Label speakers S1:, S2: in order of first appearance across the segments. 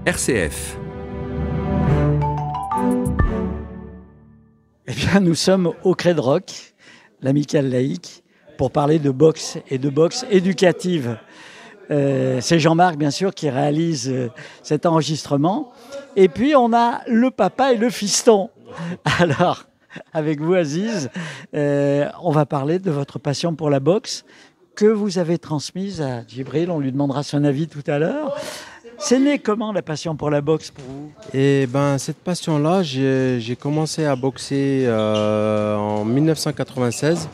S1: RCF.
S2: Eh bien, nous sommes au Cré de Roc, l'Amicale laïque, pour parler de boxe et de boxe éducative. C'est Jean-Marc, bien sûr, qui réalise cet enregistrement. Et puis, on a le papa et le fiston. Alors, avec vous, Aziz, on va parler de votre passion pour la boxe que vous avez transmise à Djibril. On lui demandera son avis tout à l'heure. C'est né comment la passion pour la boxe pour vous?
S3: Et ben cette passion-là, j'ai commencé à boxer en 1996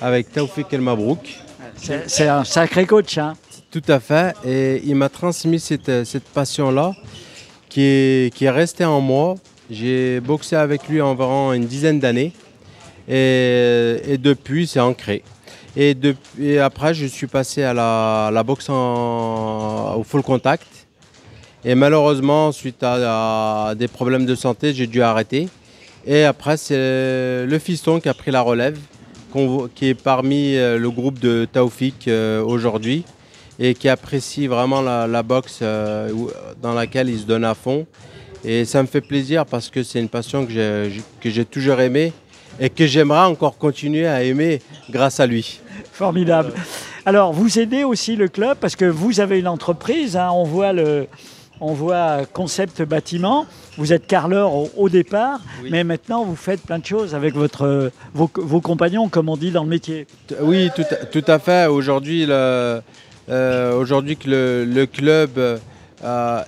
S3: avec Taoufik El Mabrouk.
S2: C'est un sacré coach, hein?
S3: Tout à fait. Et il m'a transmis cette passion-là qui est restée en moi. J'ai boxé avec lui environ une dizaine d'années et depuis, c'est ancré. Et après, je suis passé à la boxe au full contact. Et malheureusement, suite à des problèmes de santé, j'ai dû arrêter. Et après, c'est le fiston qui a pris la relève, qui est parmi le groupe de Taoufik aujourd'hui et qui apprécie vraiment la boxe dans laquelle il se donne à fond. Et ça me fait plaisir parce que c'est une passion que j'ai toujours aimée et que j'aimerais encore continuer à aimer grâce à lui.
S2: Formidable. Alors, vous aidez aussi le club parce que vous avez une entreprise, hein, on voit Concept Bâtiment, vous êtes carreleur au départ, oui. Mais maintenant vous faites plein de choses avec vos compagnons, comme on dit dans le métier.
S3: Oui, tout à fait. Aujourd'hui, que le club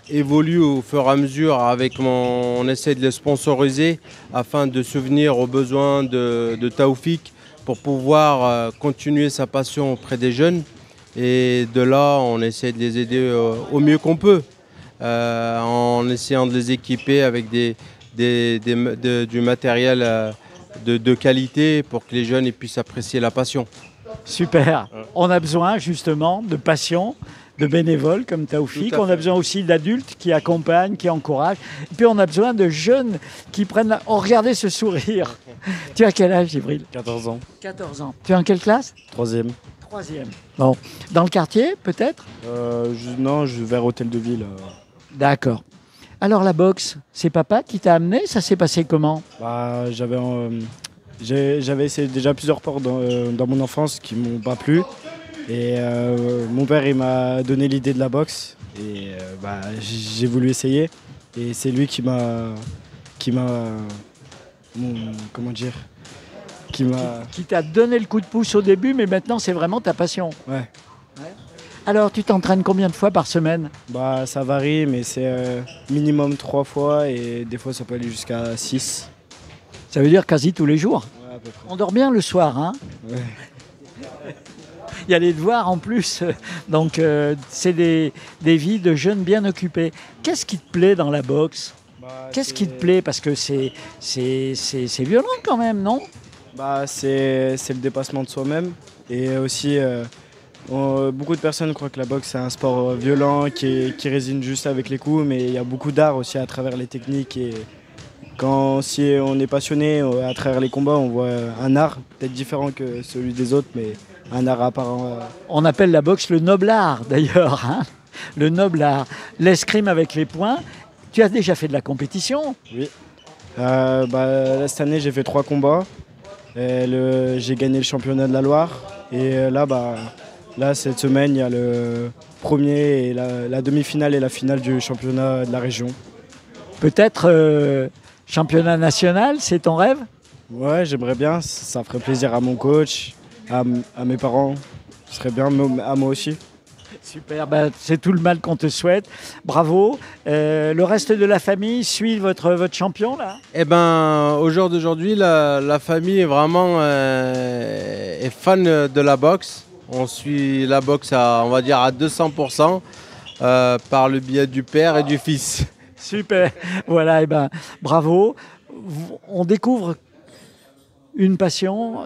S3: évolue au fur et à mesure, on essaie de le sponsoriser afin de subvenir aux besoins de Taoufik pour pouvoir continuer sa passion auprès des jeunes. Et de là, on essaie de les aider au mieux qu'on peut. En essayant de les équiper avec du matériel de qualité pour que les jeunes puissent apprécier la passion.
S2: Super. On a besoin justement de passion, de bénévoles comme Taoufik. On a besoin aussi d'adultes qui accompagnent, qui encouragent. Et puis on a besoin de jeunes qui prennent Oh, regardez ce sourire. Tu as quel âge, Djibril?
S4: 14 ans.
S2: 14 ans. Tu es en quelle classe?
S4: 3e.
S2: 3e. Bon. Dans le quartier, peut-être?
S4: Non, je vais vers Hôtel de Ville.
S2: D'accord. Alors la boxe, c'est papa qui t'a amené? Ça s'est passé comment?
S4: J'avais essayé déjà plusieurs sports dans mon enfance qui m'ont pas plu. Et mon père il m'a donné l'idée de la boxe. Et j'ai voulu essayer. Et c'est lui qui
S2: t'a donné le coup de pouce au début, mais maintenant c'est vraiment ta passion.
S4: Ouais.
S2: Alors, tu t'entraînes combien de fois par semaine?
S4: Ça varie, mais c'est minimum 3 fois et des fois ça peut aller jusqu'à 6.
S2: Ça veut dire quasi tous les jours?
S4: Ouais, à peu près.
S2: On dort bien le soir, hein?
S4: Ouais.
S2: Il y a les devoirs en plus, donc c'est des vies de jeunes bien occupés. Qu'est-ce qui te plaît dans la boxe? Qu'est-ce qui te plaît? Parce que c'est violent quand même, non?
S4: C'est le dépassement de soi-même et aussi... beaucoup de personnes croient que la boxe c'est un sport violent qui résine juste avec les coups, mais il y a beaucoup d'art aussi à travers les techniques. Et si on est passionné à travers les combats, on voit un art peut-être différent que celui des autres, mais un art apparent.
S2: On appelle la boxe le noble art d'ailleurs, hein, le noble art. L'escrime avec les poings. Tu as déjà fait de la compétition?
S4: Oui. Cette année j'ai fait 3 combats. J'ai gagné le championnat de la Loire et là, cette semaine, il y a le premier et la demi-finale et la finale du championnat de la région.
S2: Peut-être championnat national, c'est ton rêve?
S4: Ouais, j'aimerais bien. Ça ferait plaisir à mon coach, à mes parents. Ce serait bien à moi aussi.
S2: Super, c'est tout le mal qu'on te souhaite. Bravo. Le reste de la famille suit votre champion, là?
S3: Au jour d'aujourd'hui, la famille est vraiment est fan de la boxe. On suit la boxe on va dire à 200% par le biais du père et du fils.
S2: Super, voilà, bravo. On découvre une passion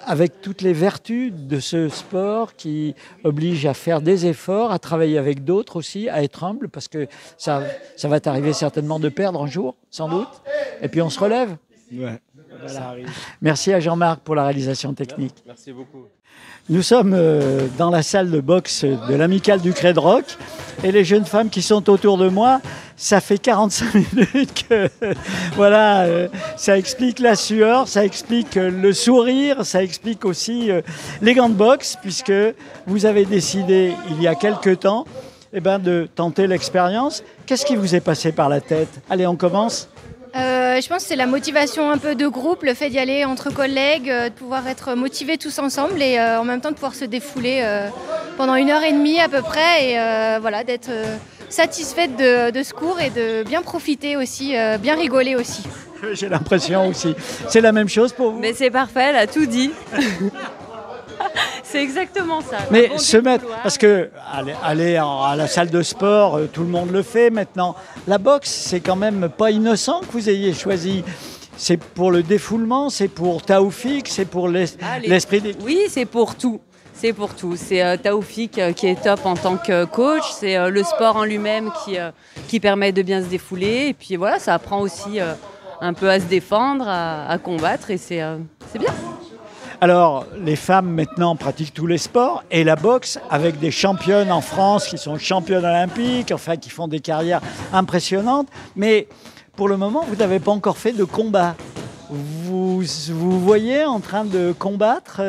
S2: avec toutes les vertus de ce sport qui oblige à faire des efforts, à travailler avec d'autres aussi, à être humble, parce que ça va t'arriver certainement de perdre un jour, sans doute, et puis on se relève. Ouais.
S4: Ça arrive.
S2: Merci à Jean-Marc pour la réalisation technique.
S3: Merci beaucoup.
S2: Nous sommes dans la salle de boxe de l'Amicale du Crêt de Roc et les jeunes femmes qui sont autour de moi, ça fait 45 minutes que voilà, ça explique la sueur, ça explique le sourire, ça explique aussi les gants de boxe puisque vous avez décidé il y a quelque temps de tenter l'expérience. Qu'est-ce qui vous est passé par la tête? Allez, on commence.
S1: Je pense que c'est la motivation un peu de groupe, le fait d'y aller entre collègues, de pouvoir être motivés tous ensemble et en même temps de pouvoir se défouler pendant 1h30 à peu près et voilà, d'être satisfaite de ce cours et de bien profiter aussi, bien rigoler aussi.
S2: J'ai l'impression aussi. C'est la même chose pour vous?
S5: Mais c'est parfait, elle a tout dit. C'est exactement ça.
S2: Mais
S5: Bon
S2: se mettre,
S5: couloir.
S2: parce que aller à la salle de sport, tout le monde le fait maintenant. La boxe, c'est quand même pas innocent que vous ayez choisi. C'est pour le défoulement, c'est pour Taoufik, c'est pour l'esprit d'équipe.
S5: Oui, c'est pour tout. C'est pour tout. C'est Taoufik qui est top en tant que coach. C'est le sport en lui-même qui permet de bien se défouler. Et puis voilà, ça apprend aussi un peu à se défendre, à combattre. Et c'est bien.
S2: Alors, les femmes maintenant pratiquent tous les sports et la boxe avec des championnes en France qui sont championnes olympiques, enfin qui font des carrières impressionnantes. Mais pour le moment, vous n'avez pas encore fait de combat. Vous voyez en train de combattre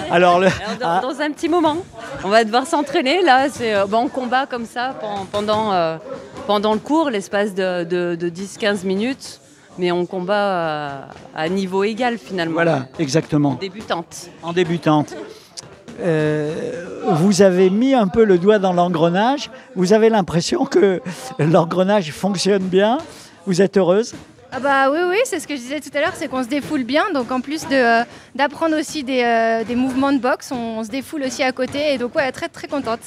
S5: Alors, dans un petit moment, on va devoir s'entraîner. Là, on combat comme ça pendant le cours, l'espace de 10-15 minutes. Mais on combat à niveau égal finalement.
S2: Voilà, exactement.
S5: Débutante.
S2: En débutante. Vous avez mis un peu le doigt dans l'engrenage. Vous avez l'impression que l'engrenage fonctionne bien. Vous êtes heureuse?
S1: Ah bah oui, c'est ce que je disais tout à l'heure, c'est qu'on se défoule bien. Donc en plus d'apprendre aussi des mouvements de boxe, on se défoule aussi à côté. Et donc ouais, très très contente.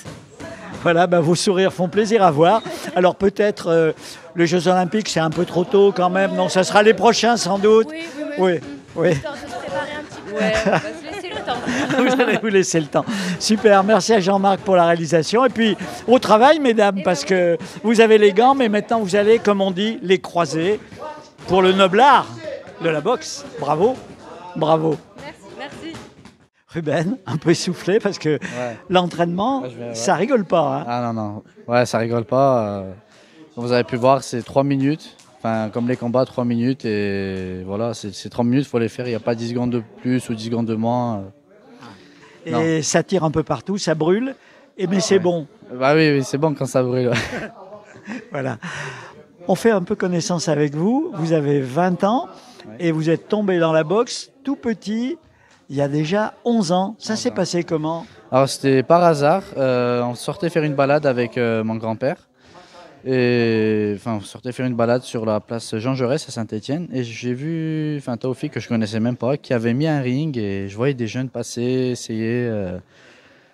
S2: Voilà, vos sourires font plaisir à voir. Alors peut-être les Jeux Olympiques, c'est un peu trop tôt quand même. Non, ça sera les prochains sans doute. Oui.
S1: Histoire de se préparer un petit peu.
S5: Ouais, on va se laisser le temps.
S2: Vous allez vous laisser le temps. Super, merci à Jean-Marc pour la réalisation. Et puis au travail, mesdames, parce que vous avez les gants, mais maintenant vous allez, comme on dit, les croiser pour le noble art de la boxe. Bravo, bravo.
S5: Merci.
S2: Ruben, un peu essoufflé parce que l'entraînement, ça rigole pas. Hein.
S6: Ah non. Ouais, ça rigole pas. Comme vous avez pu voir, c'est 3 minutes. Enfin, comme les combats, 3 minutes. Et voilà, c'est 3 minutes, il faut les faire. Il n'y a pas 10 secondes de plus ou 10 secondes de moins.
S2: Et ça tire un peu partout, ça brûle. Mais c'est bon.
S6: Bah oui, c'est bon quand ça brûle. Ouais.
S2: Voilà. On fait un peu connaissance avec vous. Vous avez 20 ans et vous êtes tombé dans la boxe tout petit. Il y a déjà 11 ans. Ça s'est passé comment?
S6: Alors c'était par hasard. On sortait faire une balade avec mon grand-père. On sortait faire une balade sur la place Jean Jaurès à Saint-Étienne. Et j'ai vu Taoufik, que je connaissais même pas, qui avait mis un ring. Et je voyais des jeunes passer, essayer,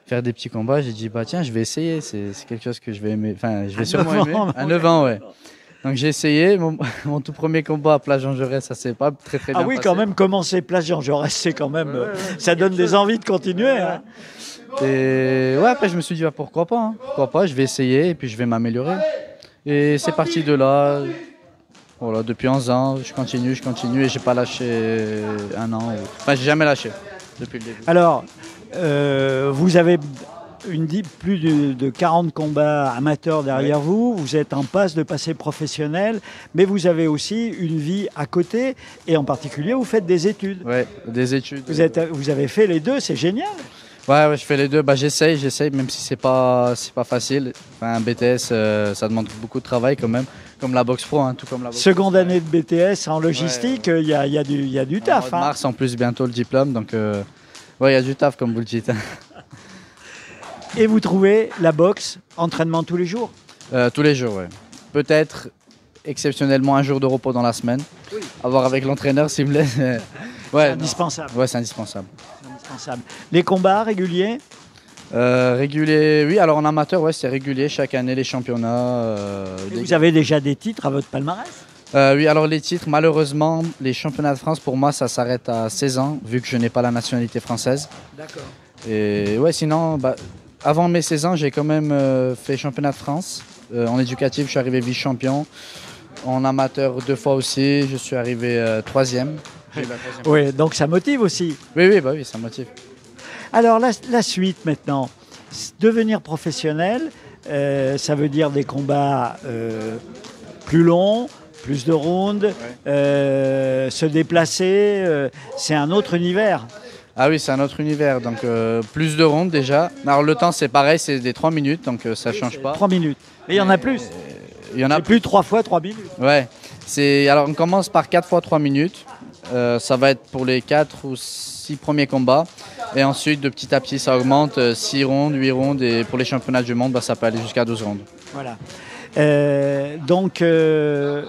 S6: faire des petits combats. J'ai dit, tiens, je vais essayer. C'est quelque chose que je vais aimer. Enfin, je vais sûrement aimer. À 9 ans, ouais. Donc j'ai essayé, mon tout premier combat à Place Jean Jaurès, ça s'est pas très bien passé.
S2: Ah oui, quand même, commencer Place Jean Jaurès, c'est quand même, ça donne des envies de continuer. Hein.
S6: Et après je me suis dit, pourquoi pas, je vais essayer et puis je vais m'améliorer. Et c'est parti de là, voilà, depuis 11 ans, je continue et j'ai pas lâché un an. Enfin, j'ai jamais lâché depuis le début.
S2: Alors, vous avez plus de 40 combats amateurs derrière vous, vous êtes en passe de passer professionnel, mais vous avez aussi une vie à côté, et en particulier, vous faites des études.
S6: Oui, des études.
S2: Vous avez fait les deux, c'est génial.
S6: Ouais, je fais les deux. J'essaye, même si c'est pas facile. Enfin, un BTS, ça demande beaucoup de travail quand même, comme la boxe pro, tout comme la boxe.
S2: Seconde année de BTS en logistique, il y a du taf.
S6: En mars, en plus, bientôt le diplôme, donc il y a du taf, comme vous le dites.
S2: Et vous trouvez la boxe, entraînement tous les jours?
S6: Tous les jours, oui. Peut-être exceptionnellement un jour de repos dans la semaine. Oui. À voir avec l'entraîneur s'il me laisse.
S2: C'est indispensable.
S6: Ouais, c'est indispensable.
S2: Les combats réguliers?
S6: Réguliers, oui. Alors en amateur, c'est régulier. Chaque année, les championnats.
S2: Vous avez déjà des titres à votre palmarès?
S6: Oui, alors les titres, malheureusement, les championnats de France, pour moi, ça s'arrête à 16 ans, vu que je n'ai pas la nationalité française.
S2: D'accord.
S6: Et sinon, avant mes 16 ans, j'ai quand même fait championnat de France. En éducatif, je suis arrivé vice-champion. En amateur 2 fois aussi, je suis arrivé 3e.
S2: Oui, donc ça motive aussi.
S6: Oui, bah oui, ça motive.
S2: Alors la suite maintenant, devenir professionnel, ça veut dire des combats plus longs, plus de rounds, se déplacer, c'est un autre univers.
S6: Ah oui, c'est un autre univers, donc plus de rondes déjà. Alors le temps c'est pareil, c'est des 3 minutes, donc ça change pas.
S2: 3 minutes, mais il y en a plus.
S6: Il y en a
S2: plus 3 fois 3 minutes.
S6: Ouais, alors on commence par 4 fois 3 minutes. Ça va être pour les 4 ou 6 premiers combats. Et ensuite, de petit à petit, ça augmente. 6 rondes, 8 rondes. Et pour les championnats du monde, ça peut aller jusqu'à 12 rondes.
S2: Voilà. Donc, il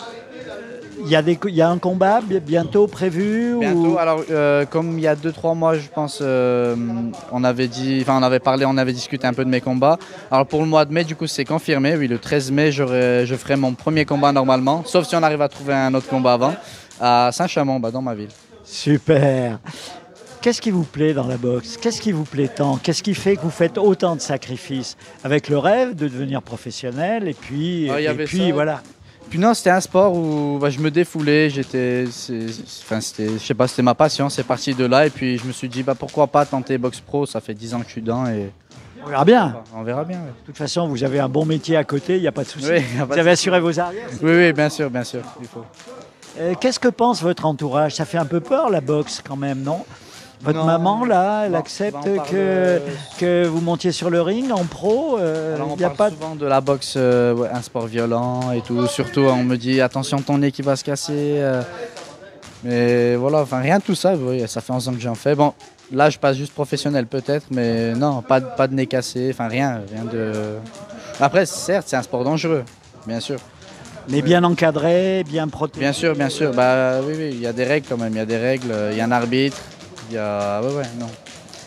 S2: y a un combat bientôt prévu
S6: Bientôt. Alors, comme il y a 2-3 mois, je pense, on avait discuté un peu de mes combats. Alors, pour le mois de mai, du coup, c'est confirmé. Oui, le 13 mai, je ferai mon premier combat normalement. Sauf si on arrive à trouver un autre combat avant. À Saint-Chamond, dans ma ville.
S2: Super. Qu'est-ce qui vous plaît dans la boxe? Qu'est-ce qui vous plaît tant? Qu'est-ce qui fait que vous faites autant de sacrifices? Avec le rêve de devenir professionnel et puis, voilà.
S6: Puis non, c'était un sport où je me défoulais, c'était ma passion, c'est parti de là. Et puis je me suis dit, pourquoi pas tenter boxe pro, ça fait 10 ans que je suis dedans. Et
S2: on verra bien.
S6: On verra bien.
S2: De toute façon, vous avez un bon métier à côté, il n'y a pas de souci. Vous avez assuré vos arrières?
S6: Oui, bien sûr, il faut.
S2: Qu'est-ce que pense votre entourage? Ça fait un peu peur la boxe quand même, non? Votre maman, là, elle accepte que vous montiez sur le ring en pro?
S6: On parle souvent de la boxe, un sport violent et tout. Surtout, on me dit attention, ton nez qui va se casser. Mais voilà, rien de tout ça. Ça fait 11 ans que j'en fais. Bon, là, je passe juste professionnel peut-être, mais non, pas de nez cassé. Rien de. Après, certes, c'est un sport dangereux, bien sûr.
S2: Mais bien encadré, bien protégé.
S6: Bien sûr. Oui, il y a des règles quand même. Il y a des règles, il y a un arbitre, il y a. Non.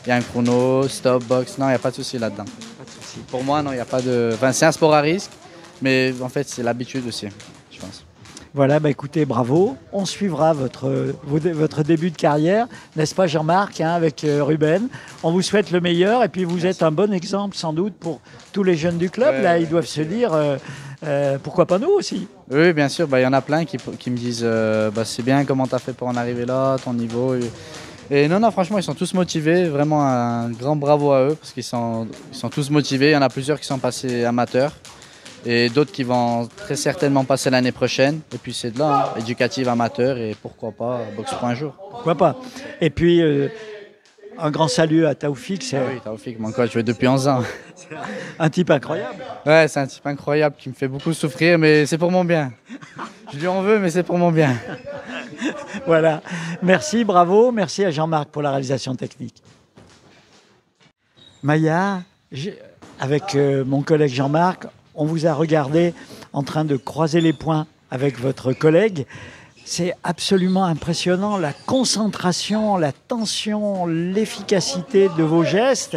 S6: Il y a un chrono, stop, box. Non, il n'y a pas de souci là-dedans. Pas de souci. Pour moi, non, il n'y a pas de. C'est un sport à risque, mais en fait, c'est l'habitude aussi, je pense.
S2: Voilà, écoutez, bravo. On suivra votre début de carrière, n'est-ce pas Jean-Marc, avec Ruben. On vous souhaite le meilleur et puis vous êtes un bon exemple sans doute pour tous les jeunes du club. Là, ils doivent se dire, pourquoi pas nous aussi?
S6: Oui, bien sûr. Il y en a plein qui me disent, c'est bien, comment tu as fait pour en arriver là, ton niveau. Et non, franchement, ils sont tous motivés. Vraiment un grand bravo à eux parce qu'ils sont tous motivés. Il y en a plusieurs qui sont passés amateurs. Et d'autres qui vont très certainement passer l'année prochaine. Et puis c'est de là, éducative amateur et pourquoi pas boxe pour un jour.
S2: Pourquoi pas. Et puis un grand salut à Taoufik.
S6: Oui, Taoufik, mon coach, je vais depuis 11 ans.
S2: Un type incroyable.
S6: Ouais, c'est un type incroyable qui me fait beaucoup souffrir, mais c'est pour mon bien. Je lui en veux, mais c'est pour mon bien.
S2: Voilà. Merci, bravo. Merci à Jean-Marc pour la réalisation technique. Maya, avec mon collègue Jean-Marc, on vous a regardé en train de croiser les poings avec votre collègue. C'est absolument impressionnant, la concentration, la tension, l'efficacité de vos gestes.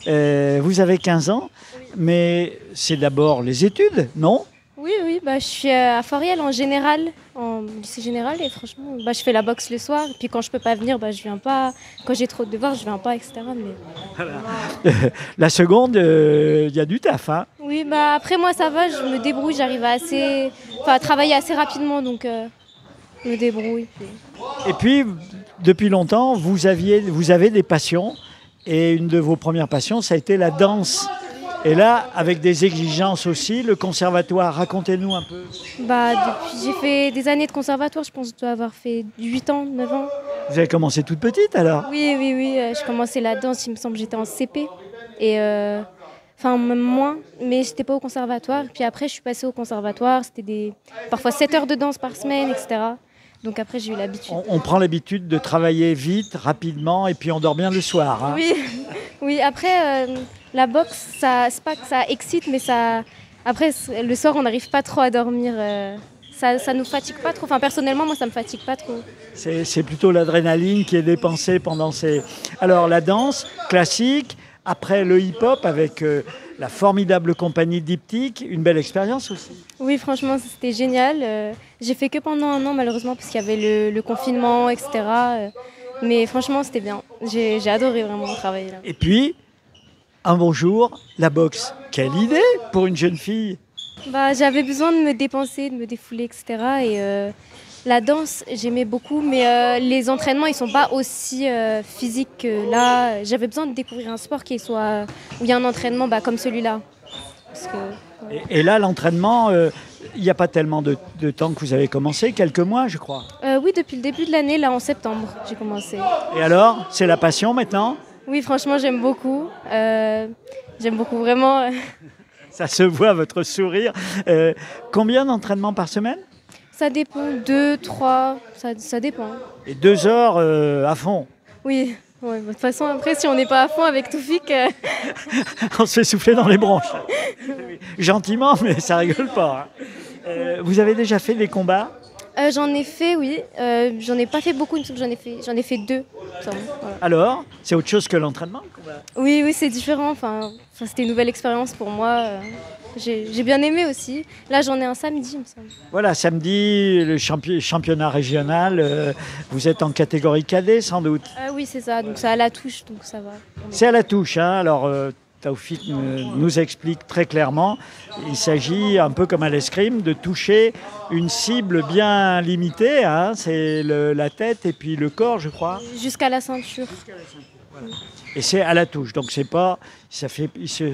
S2: Vous avez 15 ans, mais c'est d'abord les études, non?
S7: Oui, je suis à Foriel en général, en lycée général, et franchement, je fais la boxe le soir. Et puis quand je peux pas venir, je viens pas. Quand j'ai trop de devoirs, je viens pas, etc. Mais...
S2: La seconde, il y a du taf, hein?
S7: Oui, après moi ça va, je me débrouille, j'arrive à travailler assez rapidement, donc je me débrouille.
S2: Et puis, depuis longtemps, vous avez des passions, et une de vos premières passions, ça a été la danse. Et là, avec des exigences aussi, le conservatoire, racontez-nous un peu.
S7: J'ai fait des années de conservatoire, je pense que je dois avoir fait 8 ans, 9 ans.
S2: Vous avez commencé toute petite alors?
S7: Oui, je commençais la danse, il me semble, j'étais en CP. Et même moins, mais j'étais pas au conservatoire. Puis après, je suis passée au conservatoire, c'était parfois 7 heures de danse par semaine, etc. Donc après, j'ai eu l'habitude.
S2: On prend l'habitude de travailler vite, rapidement, et puis on dort bien le soir. Hein.
S7: Oui, après... La boxe, c'est pas que ça excite, mais après, le soir, on n'arrive pas trop à dormir. Ça nous fatigue pas trop. Enfin, personnellement, moi, ça me fatigue pas trop.
S2: C'est plutôt l'adrénaline qui est dépensée pendant ces... Alors, la danse classique, après le hip-hop, avec la formidable compagnie Diptyque, une belle expérience aussi.
S7: Oui, franchement, c'était génial. J'ai fait que pendant 1 an, malheureusement, parce qu'il y avait le confinement, etc. Mais franchement, c'était bien. J'ai adoré vraiment travailler là.
S2: Et puis... un bon jour, la boxe. Quelle idée pour une jeune fille!
S7: Bah, j'avais besoin de me dépenser, de me défouler, etc. Et la danse, j'aimais beaucoup, mais les entraînements, ils sont pas aussi physiques que là. J'avais besoin de découvrir un sport où il y a un entraînement comme celui-là. Parce que,
S2: Et là, l'entraînement, il n'y a pas tellement de temps que vous avez commencé, quelques mois, je crois.
S7: oui, depuis le début de l'année, là, en septembre, j'ai commencé.
S2: Et alors, c'est la passion maintenant?
S7: Oui, franchement, j'aime beaucoup. J'aime beaucoup, vraiment.
S2: Ça se voit, votre sourire. Combien d'entraînements par semaine?
S7: Ça dépend, 2, 3, ça dépend.
S2: Et 2 heures à fond?
S7: Oui, ouais, de toute façon, après, si on n'est pas à fond avec Toufik...
S2: On se fait souffler dans les bronches. Gentiment, mais ça rigole pas. Hein. Vous avez déjà fait des combats?
S7: J'en ai fait, oui. J'en ai pas fait beaucoup, j'en ai fait 2. Voilà.
S2: Alors, c'est autre chose que l'entraînement, le combat?
S7: Oui, c'est différent. Enfin, c'était une nouvelle expérience pour moi. J'ai bien aimé aussi. Là, j'en ai un samedi, il me semble.
S2: Voilà, samedi, le championnat régional. Vous êtes en catégorie cadet, sans doute?
S7: Oui, c'est ça. Donc, c'est à la touche, donc ça va.
S2: C'est à la touche, hein. Alors, Taoufik nous explique très clairement, il s'agit, un peu comme à l'escrime, de toucher une cible bien limitée. Hein. C'est la tête et puis le corps, je crois.
S7: Jusqu'à la ceinture.
S2: Voilà. Et c'est à la touche, donc c'est pas, il ne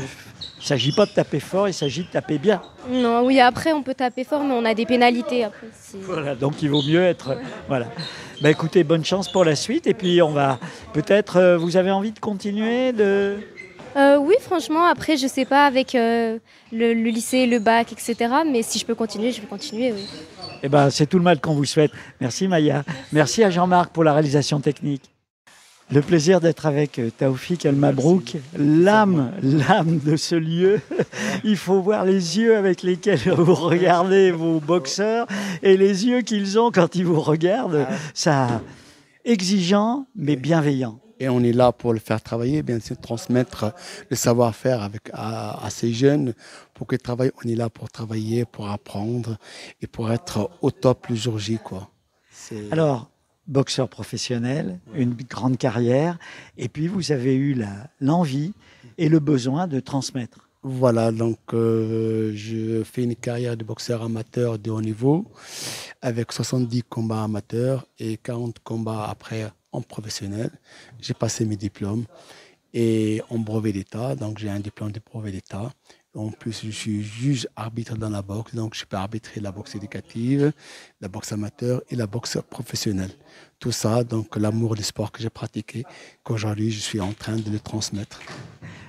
S2: s'agit pas de taper fort, il s'agit de taper bien.
S7: Non, oui, après on peut taper fort, mais on a des pénalités après.
S2: Voilà, donc il vaut mieux être... Voilà. Bah, écoutez, bonne chance pour la suite, et puis on va peut-être... vous avez envie de continuer de...
S7: Oui, franchement, après je sais pas avec le lycée, le bac, etc. Mais si je peux continuer, je vais continuer, oui.
S2: Eh ben, c'est tout le mal qu'on vous souhaite. Merci Maya. Merci à Jean-Marc pour la réalisation technique. Le plaisir d'être avec Taoufik El Mabrouk, l'âme de ce lieu. Il faut voir les yeux avec lesquels vous regardez vos boxeurs et les yeux qu'ils ont quand ils vous regardent. Ça, exigeant mais bienveillant.
S8: Et on est là pour le faire travailler, bien sûr, transmettre le savoir-faire à ces jeunes pour qu'ils travaillent. On est là pour travailler, pour apprendre et pour être au top le jour J, quoi.
S2: Alors, boxeur professionnel, une grande carrière, et puis vous avez eu l'envie et le besoin de transmettre.
S8: Voilà, donc je fais une carrière de boxeur amateur de haut niveau avec 70 combats amateurs et 40 combats après en professionnel. J'ai passé mes diplômes et en brevet d'État, donc j'ai un diplôme de brevet d'État. En plus, je suis juge arbitre dans la boxe, donc je peux arbitrer la boxe éducative, la boxe amateur et la boxe professionnelle. Tout ça, donc l'amour du sport que j'ai pratiqué, qu'aujourd'hui je suis en train de le transmettre.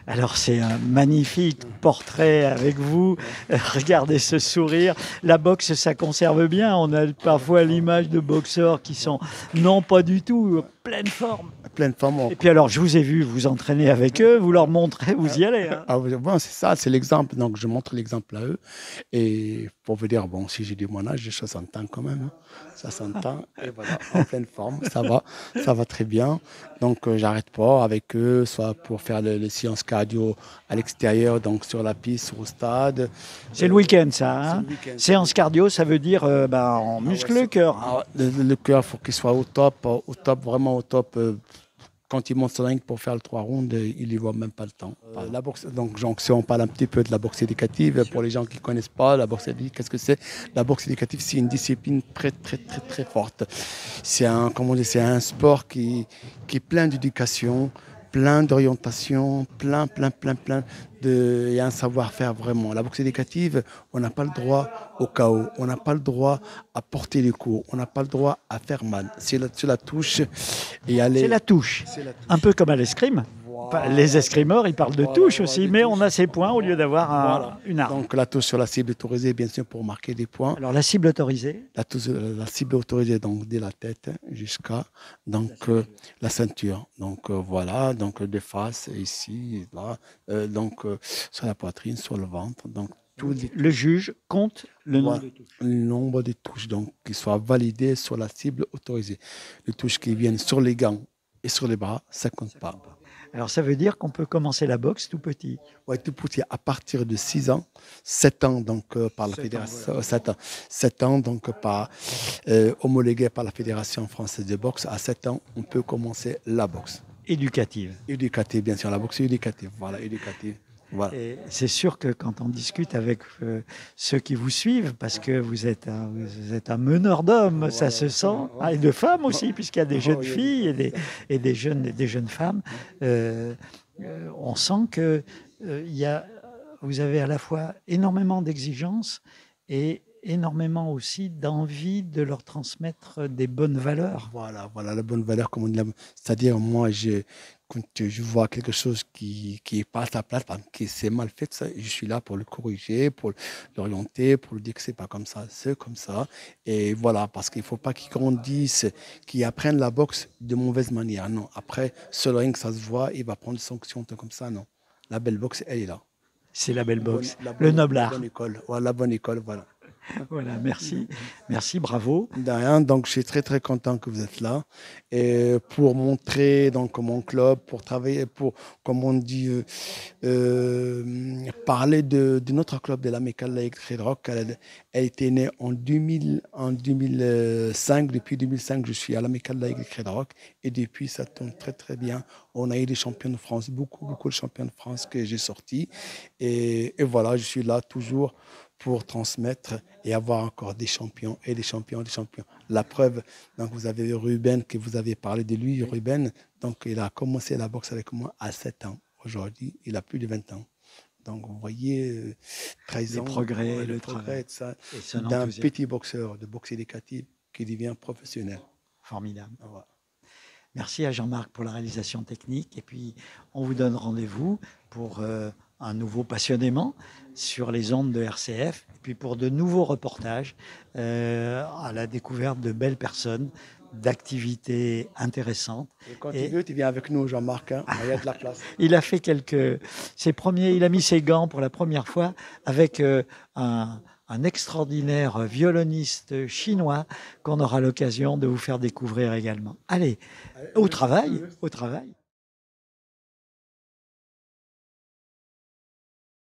S2: Alors c'est un magnifique portrait avec vous. Regardez ce sourire. La boxe, ça conserve bien. On a parfois l'image de boxeurs qui sont non pas du tout pleine forme.
S8: Pleine forme.
S2: Et puis alors, je vous ai vu vous entraîner avec eux, vous leur montrez, vous y allez. Hein.
S8: Ah, bon, c'est ça, c'est l'exemple. Donc je montre l'exemple à eux. Et pour vous dire, bon, si j'ai dit mon âge, j'ai 60 ans quand même. Hein. 60 ans, et voilà, en pleine forme, ça va très bien. Donc j'arrête pas avec eux, soit pour faire les séances cardio à l'extérieur, donc sur la piste, au stade.
S2: C'est le week-end ça, hein. Séance cardio, ça veut dire on muscle le cœur.
S8: Le cœur, il faut qu'il soit au top, vraiment au top. Quand il monte sur la ring pour faire le 3 rounds, il n'y voit même pas le temps. La boxe, donc si on parle un petit peu de la boxe éducative, pour les gens qui ne connaissent pas, la boxe éducative, qu'est-ce que c'est? La boxe éducative, c'est une discipline très, très, très, très forte. C'est un sport qui est plein d'éducation, plein d'orientation, plein il y a un savoir-faire vraiment. La boxe éducative, on n'a pas le droit au chaos, on n'a pas le droit à porter les coups, on n'a pas le droit à faire mal. C'est la touche et aller.
S2: C'est la touche. Un peu comme à l'escrime. Les escrimeurs, ils parlent de touche aussi, mais on a ces points au lieu d'avoir une arme.
S8: Donc la touche sur la cible autorisée, bien sûr, pour marquer des points.
S2: Alors la cible autorisée?
S8: La cible autorisée, donc dès la tête jusqu'à la ceinture. Donc voilà, donc de face, ici, là, sur la poitrine, sur le ventre. Donc,
S2: le juge compte le
S8: nombre de touches, donc qui soient validées sur la cible autorisée. Les touches qui viennent sur les gants et sur les bras, ça ne compte pas.
S2: Alors ça veut dire qu'on peut commencer la boxe tout petit?
S8: Oui, tout petit, à partir de 6 ans, 7 ans donc par la fédération, voilà. 7 ans donc homologué par la Fédération française de boxe. À 7 ans, on peut commencer la boxe.
S2: Éducative.
S8: Éducative, bien sûr, la boxe éducative, voilà, éducative. Voilà.
S2: Et c'est sûr que quand on discute avec ceux qui vous suivent, parce que vous êtes un meneur d'hommes, ça se sent, et de femmes aussi, puisqu'il y a des jeunes filles et des jeunes femmes, on sent que vous avez à la fois énormément d'exigences et énormément aussi d'envie de leur transmettre des bonnes valeurs.
S8: Voilà, la bonne valeur, comme on dit. C'est-à-dire, moi, quand je vois quelque chose qui n'est pas à sa place, qui c'est mal fait, ça, je suis là pour le corriger, pour l'orienter, pour lui dire que c'est pas comme ça, c'est comme ça. Et voilà, parce qu'il ne faut pas qu'ils grandissent, qu'ils apprennent la boxe de mauvaise manière. Non, après, sur le ring, ça se voit, il va prendre des sanctions comme ça. Non, la belle boxe, elle est là.
S2: C'est la belle boxe, le noble art.
S8: La bonne école, voilà.
S2: Voilà, merci. Merci, bravo.
S8: De rien, donc je suis très très content que vous êtes là et pour montrer donc mon club, pour travailler, pour, comme on dit, parler de notre club de l'Amicale laïque Red Rock. Elle a été née en 2005. Depuis 2005, je suis à l'Amicale laïque Red Rock et depuis ça tourne très très bien. On a eu des champions de France, beaucoup de champions de France que j'ai sortis et voilà, je suis là toujours pour transmettre et avoir encore des champions et des champions. La preuve, donc vous avez Ruben, que vous avez parlé de lui, Ruben, donc il a commencé la boxe avec moi à 7 ans. Aujourd'hui, il a plus de 20 ans. Donc vous voyez, 13 ans,
S2: le
S8: progrès d'un petit boxeur, de boxe éducative qui devient professionnel.
S2: Formidable. Voilà. Merci à Jean-Marc pour la réalisation technique et puis on vous donne rendez-vous pour un nouveau Passionnément sur les ondes de RCF et puis pour de nouveaux reportages à la découverte de belles personnes, d'activités intéressantes.
S8: Et quand tu veux, tu viens avec nous, Jean-Marc, hein, il y a de la place.
S2: Il a fait il a mis ses gants pour la première fois avec un extraordinaire violoniste chinois qu'on aura l'occasion de vous faire découvrir également. Allez, au travail.